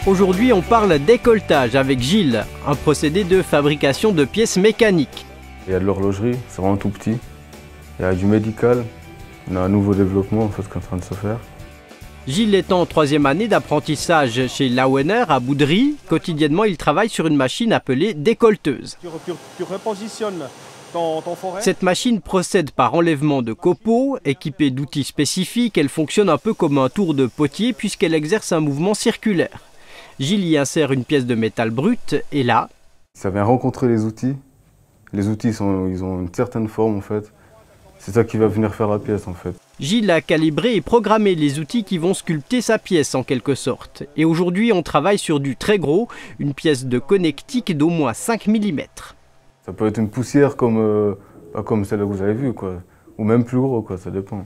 Aujourd'hui, on parle d'écoltage avec Gilles, un procédé de fabrication de pièces mécaniques. Il y a de l'horlogerie, c'est vraiment tout petit. Il y a du médical, on a un nouveau développement en fait, qui est en train de se faire. Gilles est en 3e année d'apprentissage chez Lawiner à Boudry. Quotidiennement, il travaille sur une machine appelée décolteuse. Tu repositionnes ton forêt. Cette machine procède par enlèvement de copeaux. Équipée d'outils spécifiques, elle fonctionne un peu comme un tour de potier puisqu'elle exerce un mouvement circulaire. Gilles y insère une pièce de métal brut et là... Ça vient rencontrer les outils. Les outils, ils ont une certaine forme en fait. C'est ça qui va venir faire la pièce en fait. Gilles a calibré et programmé les outils qui vont sculpter sa pièce en quelque sorte. Et aujourd'hui, on travaille sur du très gros, une pièce de connectique d'au moins 5 mm. Ça peut être une poussière comme celle que vous avez vue, quoi. Ou même plus gros, quoi, ça dépend.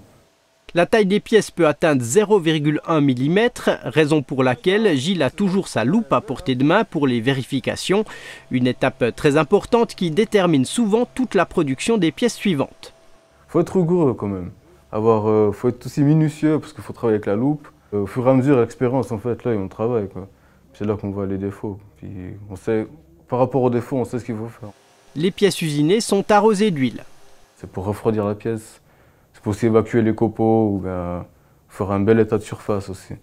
La taille des pièces peut atteindre 0,1 mm, raison pour laquelle Gilles a toujours sa loupe à portée de main pour les vérifications. Une étape très importante qui détermine souvent toute la production des pièces suivantes. Faut être rigoureux quand même. Faut être aussi minutieux parce qu'il faut travailler avec la loupe. Au fur et à mesure, l'expérience, en fait, là, on travaille, quoi. C'est là qu'on voit les défauts. Puis on sait, par rapport aux défauts, on sait ce qu'il faut faire. Les pièces usinées sont arrosées d'huile. C'est pour refroidir la pièce. C'est pour aussi évacuer les copeaux ou faire un bel état de surface aussi.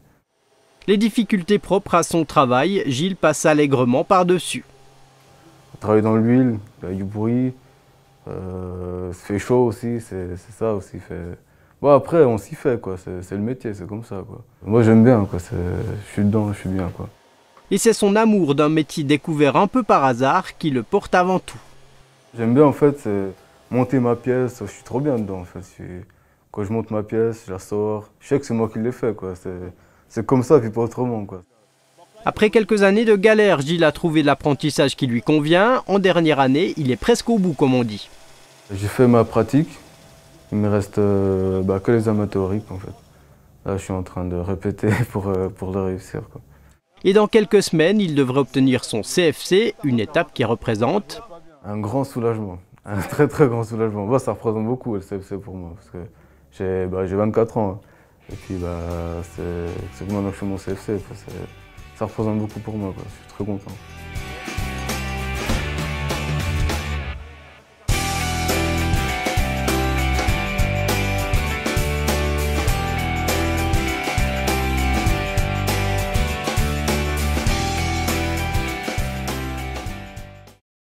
Les difficultés propres à son travail, Gilles passe allègrement par-dessus. On travaille dans l'huile, il y a du bruit, il fait chaud aussi, c'est ça aussi. Bon, après, on s'y fait, quoi. C'est le métier, c'est comme ça, quoi. Moi, j'aime bien, quoi. Je suis dedans, je suis bien, quoi. Et c'est son amour d'un métier découvert un peu par hasard qui le porte avant tout. J'aime bien, en fait, monter ma pièce, je suis trop bien dedans, en fait. Quand je monte ma pièce, je la sors, je sais que c'est moi qui l'ai fait, quoi. C'est comme ça, puis pas autrement, quoi. Après quelques années de galère, Gilles a trouvé l'apprentissage qui lui convient. En dernière année, il est presque au bout, comme on dit. J'ai fait ma pratique, il me reste que l'examen théorique, en fait. Là, je suis en train de répéter pour le réussir, quoi. Et dans quelques semaines, il devrait obtenir son CFC, une étape qui représente... un grand soulagement, un très très grand soulagement. Moi, ça représente beaucoup le CFC pour moi, parce que j'ai 24 ans. Et puis c'est maintenant que je fais mon CFC, ça représente beaucoup pour moi, quoi. Je suis très content.